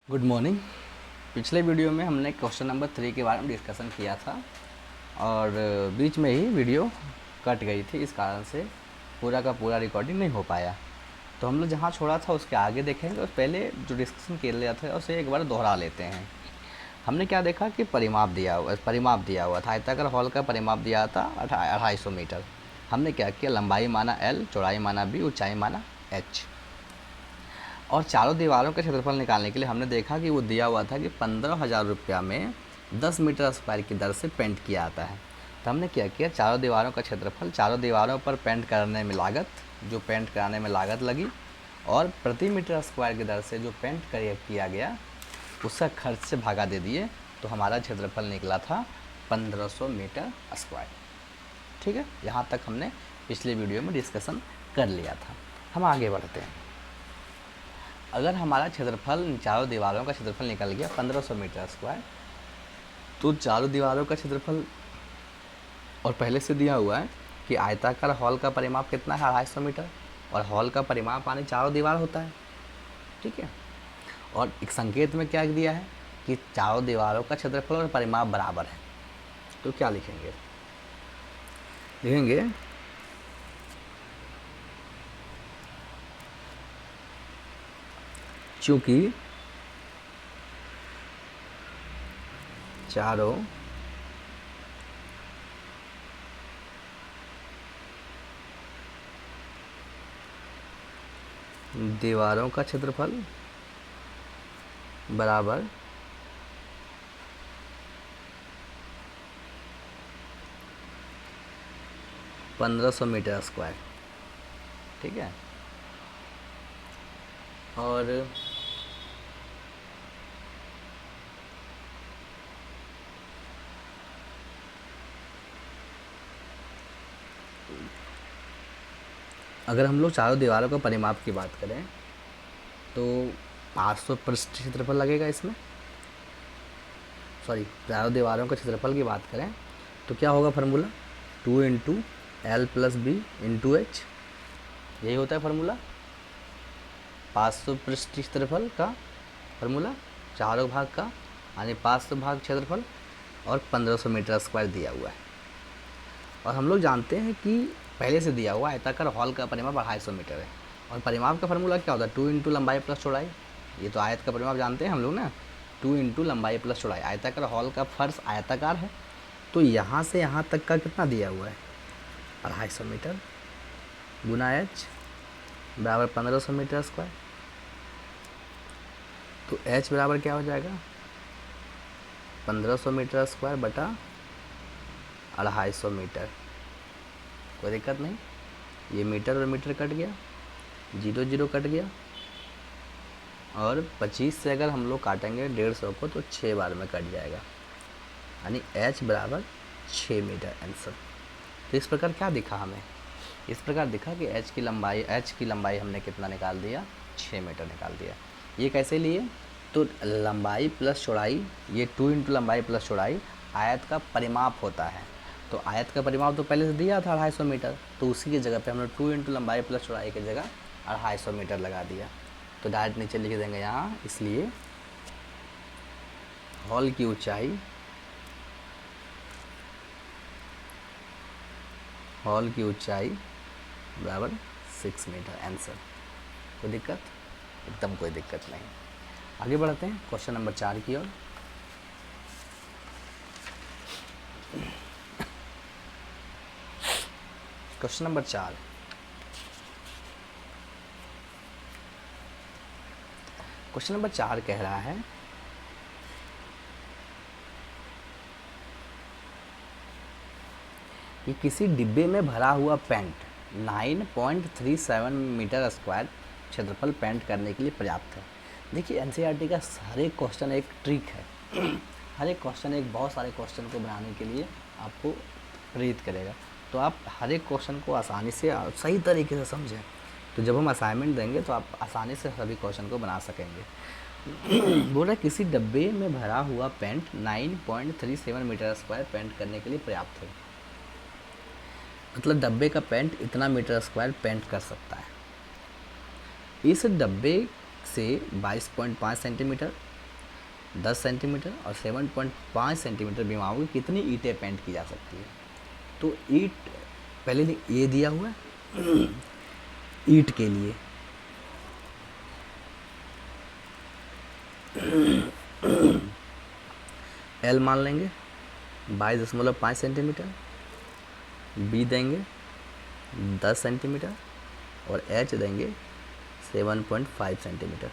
Good morning. पिछले video में हमने क्वेश्चन नंबर 3 के बारे में डिस्कशन किया था और बीच में ही वीडियो कट गई थी, इस कारण से पूरा का पूरा रिकॉर्डिंग नहीं हो पाया। तो हम लोग जहाँ छोड़ा था उसके आगे देखेंगे और पहले जो डिस्कशन किया लिया था उसे एक बार दोहरा लेते हैं। हमने क्या देखा कि परिमाप दिया हुआ था, आयताकार हॉल का परिमाप दिया था 250 मीटर। हमने क्या किया, लंबाई माना L, चौड़ाई माना B, ऊंचाई माना H और चारों दीवारों का क्षेत्रफल निकालने के लिए हमने देखा कि वो दिया हुआ था कि 15,000 रुपया में 10 मीटर स्क्वायर की दर से पेंट किया आता है। तो हमने क्या किया, चारों दीवारों का क्षेत्रफल, चारों दीवारों पर पेंट करने में लागत, जो पेंट कराने में लागत लगी, और प्रति मीटर स्क्वायर की दर से जो पेंट किया गया उसका खर्च से भागा दे दिए। तो हमारा क्षेत्रफल निकला था 1500 मीटर स्क्वायर। ठीक है, यहाँ तक हमने पिछले वीडियो में डिस्कशन कर लिया था। हम आगे बढ़ते हैं। अगर हमारा क्षेत्रफल, चारों दीवारों का क्षेत्रफल निकल गया 1500 मीटर स्क्वायर, तो चारों दीवारों का क्षेत्रफल, और पहले से दिया हुआ है कि आयताकार हॉल का परिमाप कितना है 250 मीटर, और हॉल का परिमाप माने चारों दीवार होता है। ठीक है, और एक संकेत में क्या दिया है कि चारों दीवारों का क्षेत्रफल और परिमाप बराबर है। तो क्या लिखेंगे, चूँकि चारों दीवारों का क्षेत्रफल बराबर 1500 मीटर स्क्वायर। ठीक है, और अगर हम लोग चारों दीवारों का परिमाप की बात करें तो 500 पृष्ठ क्षेत्रफल लगेगा इसमें। चारों दीवारों का क्षेत्रफल की बात करें तो क्या होगा formula, 2 into L plus B into H, यही होता है फार्मूला। 500 पृष्ठ क्षेत्रफल का फार्मूला, चारों भाग का, यानी 500 भाग क्षेत्रफल और 1500 मीटर स्क्वायर दिया हुआ है। और हम लोग जानते हैं कि पहले से दिया हुआ आयताकार हॉल का परिमाप 250 मीटर है, और परिमाप का फार्मूला क्या होता है, 2 इंटू लंबाई प्लस चौड़ाई। ये तो आयत का परिमाप जानते हैं हम लोग ना, 2 इंटू लंबाई प्लस चौड़ाई। आयताकार हॉल का फर्श आयताकार है, तो यहाँ से यहाँ तक का कितना दिया हुआ है 250 मीटर गुना H बराबर 1500 मीटर स्क्वायर। तो H बराबर क्या हो जाएगा, 1500 मीटर स्क्वायर बटा 250 मीटर। कोई दिक्कत नहीं, ये मीटर और मीटर कट गया, 0 0 कट गया, और 25 से अगर हम लोग काटेंगे 150 को तो 6 बार में कट जाएगा, यानी H बराबर 6 मीटर आंसर। तो इस प्रकार क्या दिखा हमें, इस प्रकार दिखा कि H की लंबाई हमने कितना निकाल दिया, 6 मीटर निकाल दिया। ये कैसे लिए, तो लंबाई प्लस चौड़ाई, ये 2 इंटू लंबाई प्लस चौड़ाई आयत का परिमाप होता है। तो आयत का परिमाप तो पहले से दिया था 250 मीटर, तो उसी की जगह पे हमने 2 इंटू लंबाई प्लस चौड़ाई की जगह 250 मीटर लगा दिया। तो डायरेक्ट नीचे लिख देंगे यहाँ, इसलिए हॉल की ऊंचाई बराबर 6 मीटर आंसर। कोई दिक्कत, एकदम कोई दिक्कत नहीं। आगे बढ़ते हैं क्वेश्चन नंबर 4 की ओर। क्वेश्चन नंबर 4, क्वेश्चन नंबर 4 कह रहा है कि किसी डिब्बे में भरा हुआ पेंट 9.37 मीटर स्क्वायर क्षेत्रफल पेंट करने के लिए पर्याप्त है। देखिए एनसीईआरटी का हर एक क्वेश्चन एक ट्रिक है हर एक क्वेश्चन एक बहुत सारे क्वेश्चन को बनाने के लिए आपको प्रेरित करेगा। तो आप हर एक क्वेश्चन को आसानी से सही तरीके से समझें, तो जब हम असाइनमेंट देंगे तो आप आसानी से सभी क्वेश्चन को बना सकेंगे। बोल रहा है किसी डब्बे में भरा हुआ पेंट 9.37 मीटर स्क्वायर पेंट करने के लिए पर्याप्त है। मतलब डब्बे का पेंट इतना मीटर स्क्वायर पेंट कर सकता है। इस डब्बे से 22.5 सेंटीमीटर 10 सेंटीमीटर और 7.5 सेंटीमीटर विमाओं की कितनी ईंटें पेंट की जा सकती है। तो ईंट पहले ये दिया हुआ है ईंट के लिए एल मान लेंगे 22.5 सेंटीमीटर, बी देंगे 10 सेंटीमीटर और एच देंगे 7.5 सेंटीमीटर।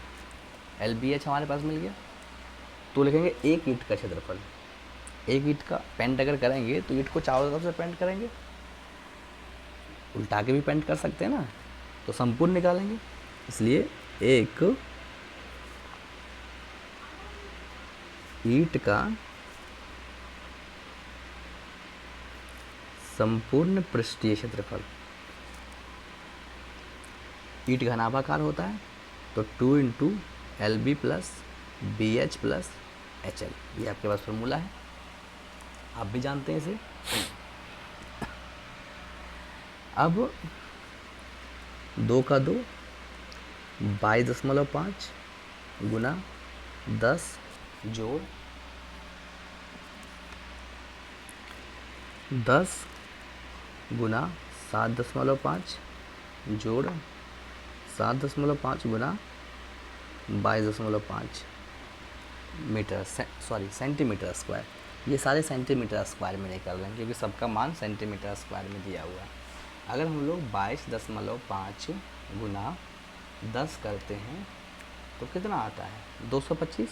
एल बी एच हमारे पास मिल गया। तो लिखेंगे एक ईंट का क्षेत्रफल। एक ईंट का पेंट अगर करेंगे तो ईंट को चारों तरफ से पेंट करेंगे, उल्टा के भी पेंट कर सकते हैं ना, तो संपूर्ण निकालेंगे। इसलिए एक ईंट का संपूर्ण पृष्ठीय क्षेत्रफल, ईंट घनाभाकार होता है तो 2 into L B plus B H plus H L, ये आपके पास फॉर्मूला है, आप भी जानते हैं इसे। अब 2 का 2 22.5 गुना 10 जोड़ 10 गुना 7.5 जोड़ 7.5 गुना 22.5 मीटर सेंटीमीटर स्क्वायर। ये सारे सेंटीमीटर स्क्वायर में निकल रहे हैं क्योंकि सबका मान सेंटीमीटर स्क्वायर में दिया हुआ है। अगर हम लोग 22.5 गुना 10 करते हैं तो कितना आता है 225,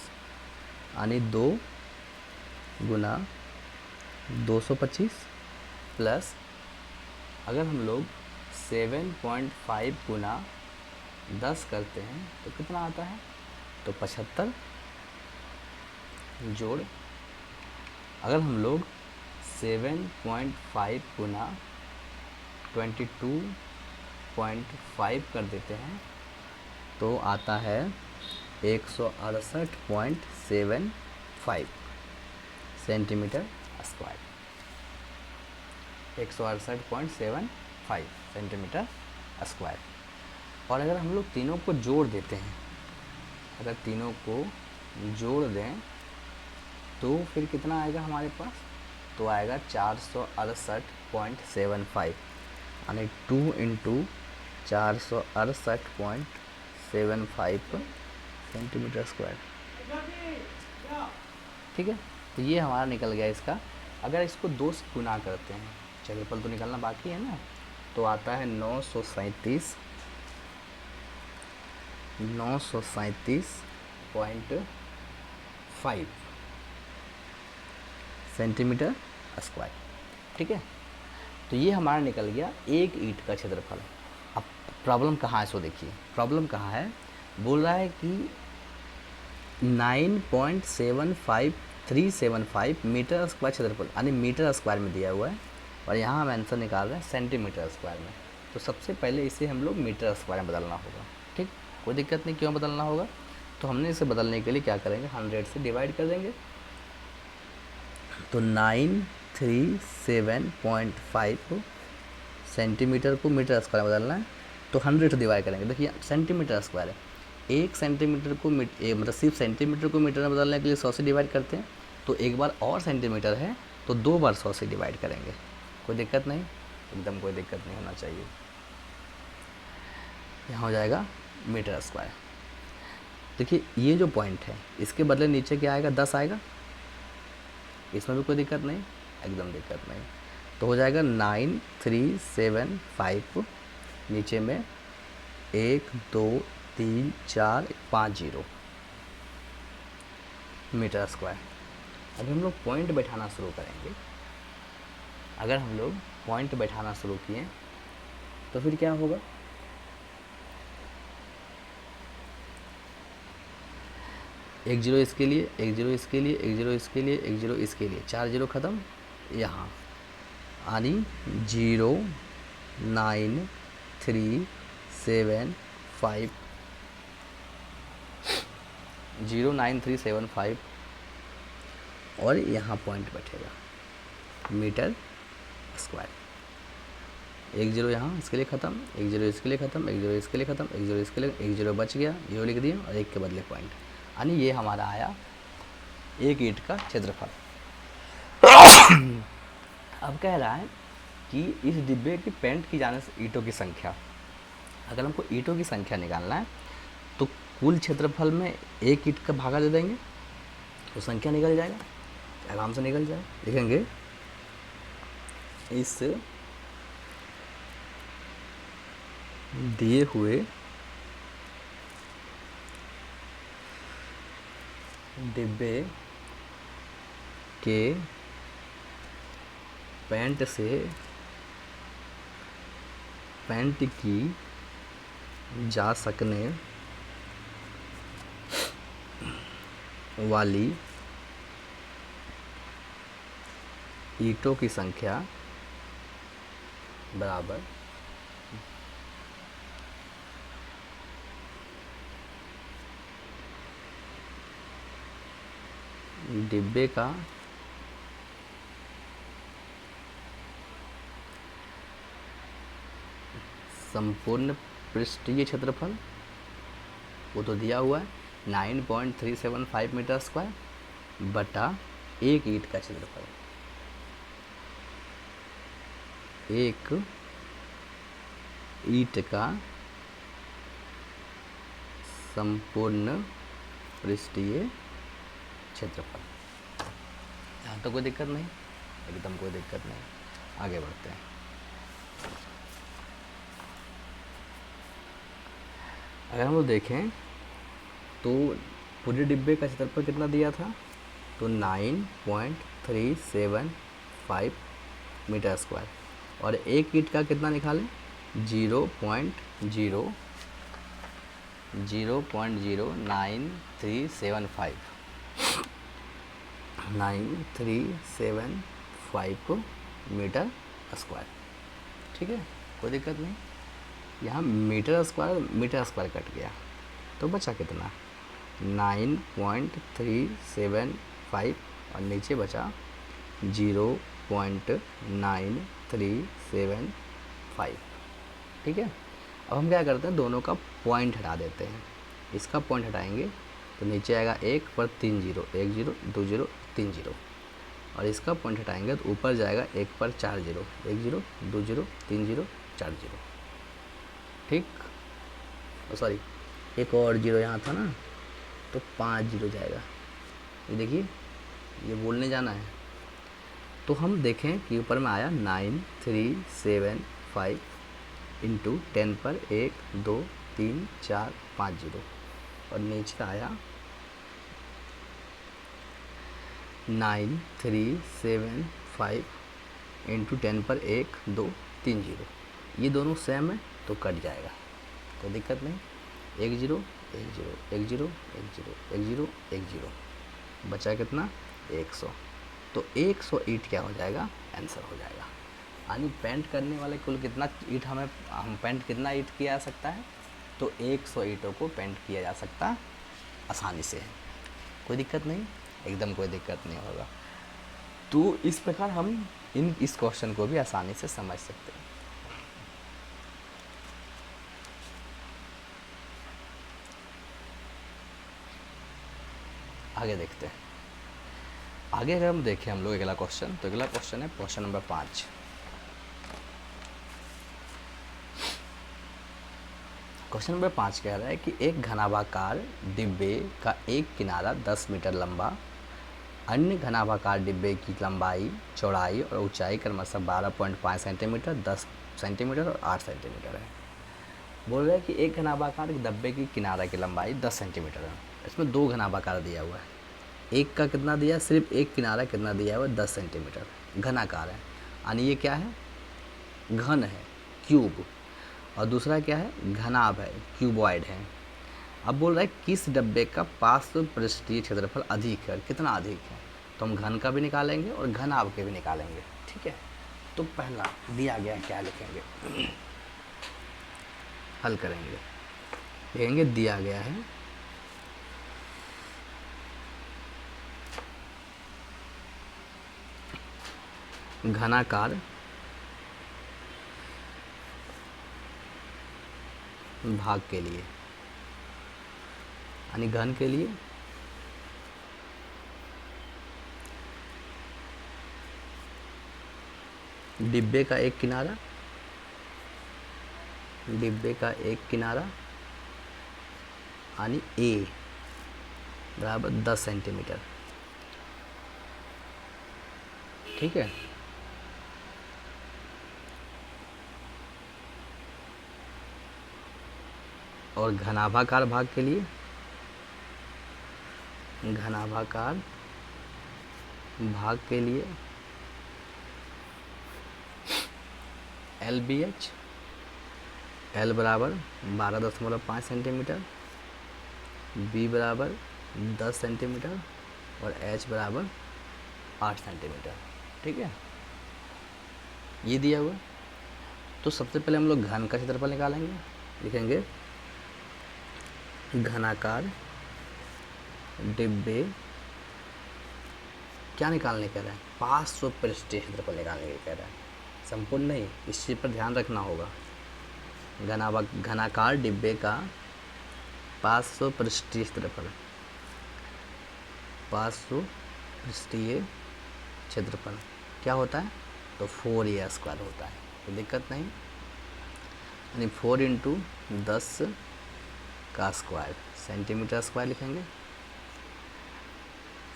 यानी 2 गुना 225 प्लस अगर हम लोग 7.5 गुना 10 करते हैं तो कितना आता है तो 75 जोड़ अगर हम लोग 7.5 गुना 22.5 कर देते हैं तो आता है 168.75 सेंटीमीटर स्क्वायर। 168.75 centimetre square. और अगर हम लोग तीनों को जोड़ देते हैं, अगर तीनों को जोड़ दें तो फिर कितना आएगा हमारे पास, तो आएगा 468.75, यानी 2 इंटू 468.75 सेंटीमीटर स्क्वायर। ठीक है, तो ये हमारा निकल गया इसका। अगर इसको 2 से गुना करते हैं, क्षेत्रफल तो निकलना बाकी है ना, तो आता है 937.5 सेंटीमीटर स्क्वायर। ठीक है, तो ये हमारा निकल गया एक ईंट का क्षेत्रफल। अब प्रॉब्लम कहाँ है, सो देखिए प्रॉब्लम कहाँ है। बोल रहा है कि 9.75375 मीटर स्क्वायर क्षेत्रफल, यानी मीटर स्क्वायर में दिया हुआ है, और यहाँ हम आंसर निकाल रहे हैं सेंटीमीटर स्क्वायर में। तो सबसे पहले इसे हम लोग मीटर स्क्वायर में बदलना होगा। ठीक, कोई दिक्कत नहीं, क्यों बदलना होगा, तो हमने इसे बदलने के लिए क्या करेंगे, 100 से डिवाइड कर देंगे। तो 937.5 सेंटीमीटर को मीटर स्क्वायर में बदलना है, तो 100 से डिवाइड करेंगे। देखिए सेंटीमीटर स्क्वायर है, एक सेंटीमीटर को मतलब सिर्फ सेंटीमीटर को मीटर में बदलने के लिए 100 से डिवाइड करते हैं, तो एक बार और सेंटीमीटर है तो 2 बार 100 से डिवाइड करेंगे। कोई दिक्कत नहीं, एकदम कोई दिक्कत नहीं होना चाहिए। यहाँ हो जाएगा मीटर स्क्वायर। देखिए ये जो पॉइंट है इसके बदले नीचे क्या आएगा, 10 आएगा, इसमें भी कोई दिक्कत नहीं, एकदम दिक्कत नहीं। तो हो जाएगा 9375, नीचे में 1 2 3 4 5 0 मीटर स्क्वायर। अभी हम लोग पॉइंट बैठाना शुरू करेंगे। अगर हम लोग पॉइंट बैठाना शुरू किए तो फिर क्या होगा, एक 0 इसके लिए, एक 0 इसके लिए, एक 0 इसके लिए, एक 0 इसके लिए, 4 0 ख़त्म यहाँ, यानी 0 9 3 7 5 09375 और यहाँ पॉइंट बैठेगा मीटर स्क्वायर। 1 0 यहाँ इसके लिए ख़त्म, 1 0 इसके लिए ख़त्म, 1 0 इसके लिए ख़त्म, 1 0 इसके लिए, 1 0 बच गया, 0 लिख दिया और 1 के बदले पॉइंट, यानी ये हमारा आया एक ईंट का क्षेत्रफल। अब कह रहा है कि इस डिब्बे की पेंट की जाने से ईंटों की संख्या। अगर हमको ईंटों की संख्या निकालना है तो कुल क्षेत्रफल में एक ईंट का भागा दे देंगे तो संख्या निकल जाएगा, आराम से निकल जाए। लिखेंगे इस दिए हुए डिब्बे के पेंट से पेंट की जा सकने वाली ईंटों की संख्या बराबर डिब्बे का संपूर्ण पृष्ठीय क्षेत्रफल, वो तो दिया हुआ है 9.375 मीटर स्क्वायर बटा एक ईंट का क्षेत्रफल। एक ईंट का संपूर्ण पृष्ठीय क्षेत्रफल। यहाँ तो कोई दिक्कत नहीं, एकदम कोई दिक्कत नहीं। आगे बढ़ते हैं। अगर हम लोग देखें तो पूरे डिब्बे का क्षेत्रफल कितना दिया था, तो 9.375 मीटर स्क्वायर, और एक ईंट का कितना निकालें, 0.9375 मीटर स्क्वायर। ठीक है, कोई दिक्कत नहीं। यहाँ मीटर स्क्वायर कट गया तो बचा कितना, 9.375 और नीचे बचा 0.9375। ठीक है, अब हम क्या करते हैं, दोनों का पॉइंट हटा देते हैं। इसका पॉइंट हटाएंगे तो नीचे आएगा 1 पर 3 जीरो, 1 जीरो 2 जीरो 3 जीरो, और इसका पॉइंट हटाएंगे तो ऊपर जाएगा 1 पर 4 zero, 1 zero 2 zero 3 zero 4 zero. ठीक, सॉरी एक और जीरो यहाँ था ना, तो 5 जीरो जाएगा। ये देखिए, ये बोलने जाना है। तो हम देखें कि ऊपर में आया 9375 इंटू 10 पर 1 2 3 4 5 जीरो, और नीचे आया 9375 इंटू 10 पर 1 2 3 जीरो। ये दोनों सेम है तो कट जाएगा, कोई दिक्कत नहीं। 1 zero 1 zero 1 zero 1 zero 1 zero 1 zero, बचा कितना, 100। तो 100 ईंट क्या हो जाएगा, आंसर हो जाएगा। यानी पेंट करने वाले कुल कितना ईंट हम पेंट कितना ईंट किया जा सकता है, तो 100 ईंटों को पेंट किया जा सकता है आसानी से, कोई दिक्कत नहीं, एकदम कोई दिक्कत नहीं होगा। तो इस प्रकार हम इस क्वेश्चन को भी आसानी से समझ सकते हैं। आगे देखते हैं। आगे अगर हम देखें हम लोग अगला क्वेश्चन, तो अगला क्वेश्चन है क्वेश्चन नंबर 5। क्वेश्चन नंबर 5 कह रहा है कि एक घनाभाकार डिब्बे का एक किनारा 10 मीटर लंबा, अन्य घनाभाकार डिब्बे की लंबाई चौड़ाई और ऊंचाई क्रमशः 12.5 सेंटीमीटर 10 सेंटीमीटर और 8 सेंटीमीटर है। बोल रहा है कि एक घनाभाकार डब्बे की किनारा की लंबाई 10 सेंटीमीटर है। इसमें दो घनाभाकार दिया हुआ है, एक का कितना दिया, सिर्फ एक किनारा कितना दिया हुआ है, 10 सेंटीमीटर घनाकार है, यानी ये क्या है, घन है, क्यूब, और दूसरा क्या है, घनाभ है, क्यूबॉइड है। अब बोल रहा है किस डब्बे का पार्श्व पृष्ठीय क्षेत्रफल अधिक है, कितना अधिक है, तो हम घन का भी निकालेंगे और घनाभ के भी निकालेंगे। ठीक है, तो पहला दिया गया क्या लिखेंगे, हल करेंगे, लिखेंगे दिया गया है घनाकार भाग के लिए, यानी घन के लिए डिब्बे का एक किनारा, डिब्बे का एक किनारा यानी ए बराबर 10 सेंटीमीटर। ठीक है, और घनाभाकार भाग के लिए, घनाभाकार भाग के लिए एल बी एच, एल बराबर 12.5 सेंटीमीटर, बी बराबर 10 सेंटीमीटर और एच बराबर 8 सेंटीमीटर। ठीक है, ये दिया हुआ। तो सबसे पहले हम लोग घन का क्षेत्रफल निकालेंगे। लिखेंगे घनाकार डिब्बे, क्या निकालने कह रहा है, 500 पृष्ठीय क्षेत्रफल निकालने के कह रहा है, संपूर्ण नहीं, इस चीज़ पर ध्यान रखना होगा। घनाकार डिब्बे का 500 पृष्ठीय क्षेत्रफल, 500 पृष्ठीय क्षेत्रफल क्या होता है, तो 4a² होता है, तो दिक्कत नहीं, यानी 4 × 10 का स्क्वायर सेंटीमीटर स्क्वायर लिखेंगे।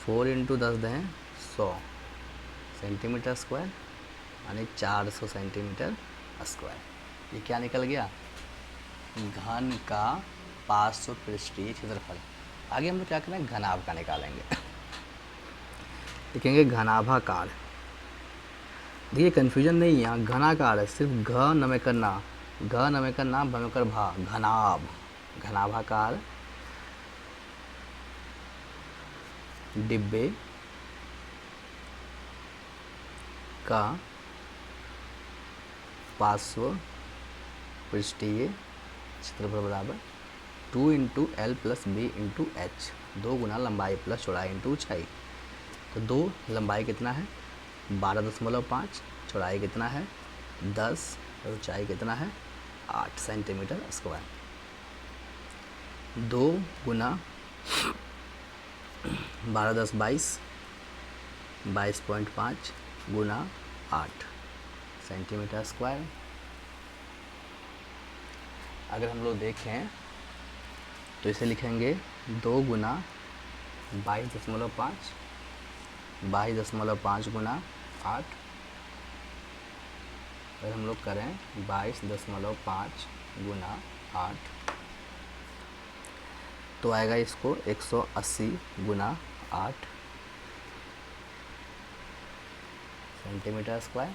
4 × 10 दें 100 सेंटीमीटर स्क्वायर यानी 400 सेंटीमीटर स्क्वायर। ये क्या निकल गया, घन का 500 पृष्ठीय क्षेत्रफल। आगे हम लोग क्या करें, घनाभ का निकालेंगे। लिखेंगे घनाभाकार। देखिए कन्फ्यूजन नहीं है, यहाँ घनाकार है, सिर्फ घ नमे करना, घ नमे करना भमे कर भा, घनाभ, घनाभाकार डिब्बे का 500 पृष्ठीय क्षेत्रफल बराबर 2 × L + B × H, 2 गुना लंबाई प्लस चौड़ाई इंटू ऊंचाई। तो 2 लंबाई कितना है 12.5, चौड़ाई कितना है 10 और ऊंचाई कितना है 8 सेंटीमीटर स्क्वायर। 2 गुना 12 10 22, 22.5 गुना 8 सेंटीमीटर स्क्वायर। अगर हम लोग देखें तो इसे लिखेंगे 2 गुना 22.5, 22.5 गुना 8, अगर हम लोग करें 22.5 गुना 8 तो आएगा इसको 180 गुना 8 सेंटीमीटर स्क्वायर,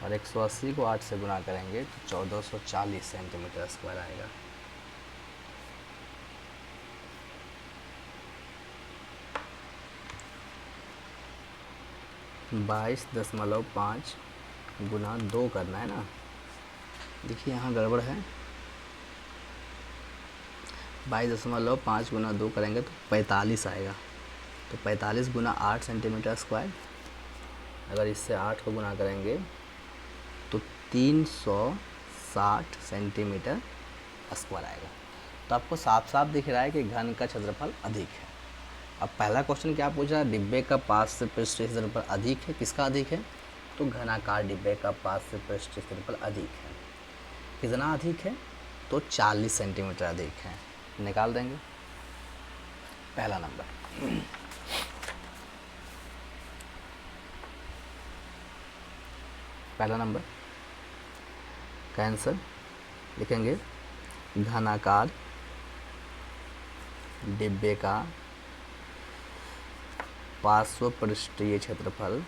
और 180 को 8 से गुना करेंगे तो 1440 सेंटीमीटर स्क्वायर आएगा। बाईस 22.5 गुना 2 करना है ना, देखिए यहाँ गड़बड़ है, 22.5 गुना 2 करेंगे तो 45 आएगा, तो 45 गुना 8 सेंटीमीटर स्क्वायर। अगर इससे 8 को गुना करेंगे तो 360 सेंटीमीटर स्क्वायर आएगा। तो आपको साफ साफ दिख रहा है कि घन का क्षेत्रफल अधिक है। अब पहला क्वेश्चन क्या पूछ रहा है, डिब्बे का 500 पृष्ठीय क्षेत्रफल अधिक है, किसका अधिक है, तो घनाकार डिब्बे का 500 पृष्ठीय क्षेत्रफल अधिक है। कितना अधिक है, तो 40 सेंटीमीटर अधिक है। निकाल देंगे पहला नंबर। पहला नंबर का आंसर लिखेंगे घनाकार डिब्बे का 500 पृष्ठीय क्षेत्रफल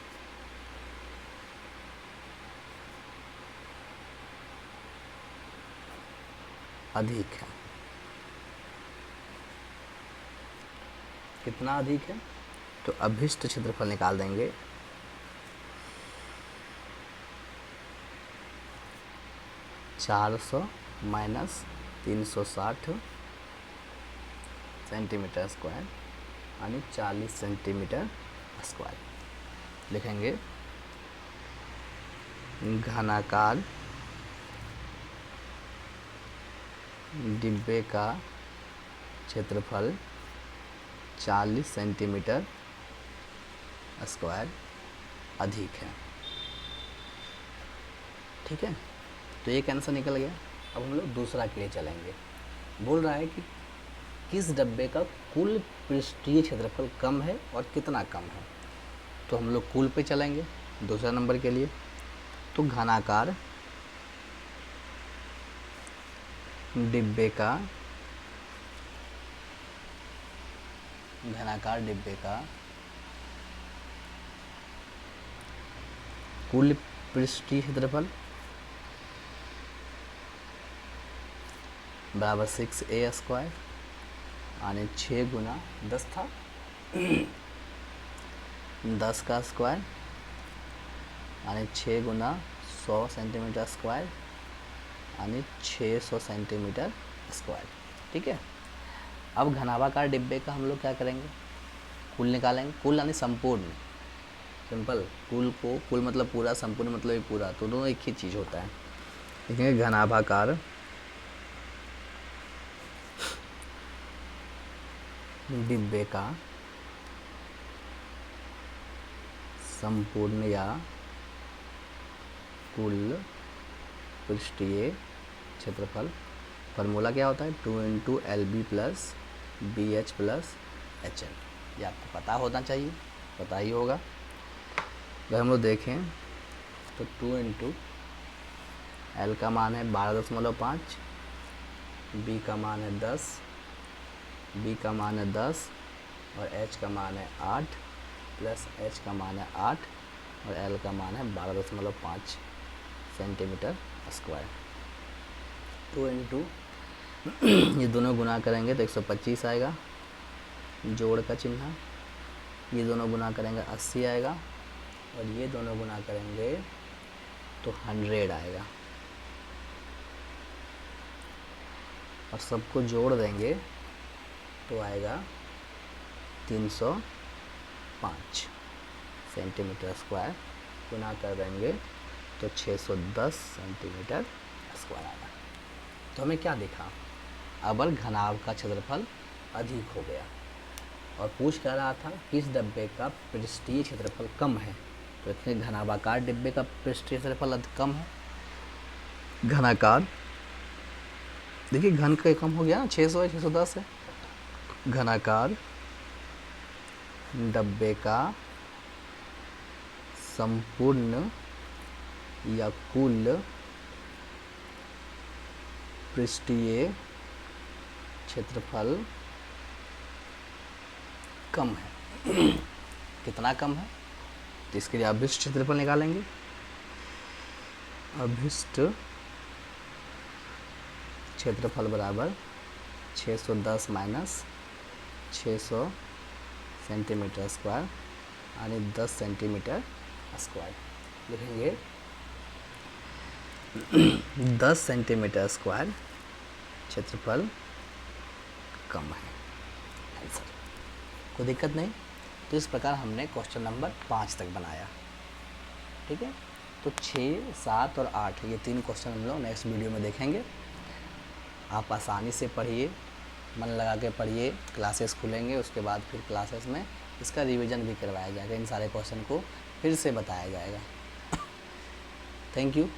अधिक है। कितना अधिक है, तो अभिष्ट क्षेत्रफल निकाल देंगे। -400 -360 सेंटीमीटर स्क्वायर यानी 40 सेंटीमीटर स्क्वायर। लिखेंगे घनाकार डिब्बे का क्षेत्रफल 40 सेंटीमीटर स्क्वायर अधिक है। ठीक है, तो एक आंसर निकल गया। अब हम लोग दूसरा के लिए चलेंगे। बोल रहा है कि किस डब्बे का कुल पृष्ठीय क्षेत्रफल कम है और कितना कम है। तो हम लोग कुल पे चलेंगे दूसरा नंबर के लिए। तो घनाकार डिब्बे का कुल पृष्ठीय क्षेत्रफल बराबर 6a² यानी 6 गुना 10 था 10 का स्क्वायर यानी 6 गुना 100 सेंटीमीटर स्क्वायर यानी 600 सेंटीमीटर स्क्वायर। ठीक है, अब घनाभाकार डिब्बे का हम लोग क्या करेंगे, कुल निकालेंगे। कुल यानी संपूर्ण, सिंपल। कुल मतलब पूरा, संपूर्ण मतलब ये पूरा, तो दोनों एक ही चीज़ होता है। देखेंगे घनाभाकार डिब्बे का संपूर्ण या कुल पृष्ठीय क्षेत्रफल, फार्मूला क्या होता है 2 × LB + BH + HL। ये आपको पता होना चाहिए, पता ही होगा। अगर हम लोग देखें तो 2 × L का मान है 12.5, B का मान है 10 और H का मान है 8 प्लस H का मान है 8 और L का मान है 12.5 सेंटीमीटर स्क्वायर। 2 × ये दोनों गुना करेंगे तो 125 आएगा, जोड़ का चिन्ह। ये दोनों गुना करेंगे 80 आएगा और ये दोनों गुना करेंगे तो 100 आएगा और सबको जोड़ देंगे तो आएगा 305 सेंटीमीटर स्क्वायर, गुना कर देंगे तो 610 सेंटीमीटर स्क्वायर आएगा। तो हमें क्या दिखा, अवर घनाभ का क्षेत्रफल अधिक हो गया और पूछ कर रहा था किस डब्बे का पृष्ठीय क्षेत्रफल कम है। तो इतने घनाभाकार डिब्बे का पृष्ठीय क्षेत्रफल कम है। घनाकार देखिए घन का कम हो गया ना, 600 है 610 है। घनाकार डब्बे का संपूर्ण या कुल पृष्ठीय क्षेत्रफल कम है। कितना कम है, तो इसके लिए अभिष्ट क्षेत्रफल निकालेंगे। अभिष्ट क्षेत्रफल बराबर 610 माइनस 600 सेंटीमीटर स्क्वायर यानी 10 सेंटीमीटर स्क्वायर। लिखेंगे 10 सेंटीमीटर स्क्वायर क्षेत्रफल कम है आंसर। कोई दिक्कत नहीं। तो इस प्रकार हमने क्वेश्चन नंबर 5 तक बनाया। ठीक है, तो 6, 7 और 8 ये 3 क्वेश्चन हम लोग नेक्स्ट वीडियो में देखेंगे। आप आसानी से पढ़िए, मन लगा के पढ़िए। क्लासेस खुलेंगे, उसके बाद फिर क्लासेस में इसका रिवीजन भी करवाया जाएगा। इन सारे क्वेश्चन को फिर से बताया जाएगा। Thank you.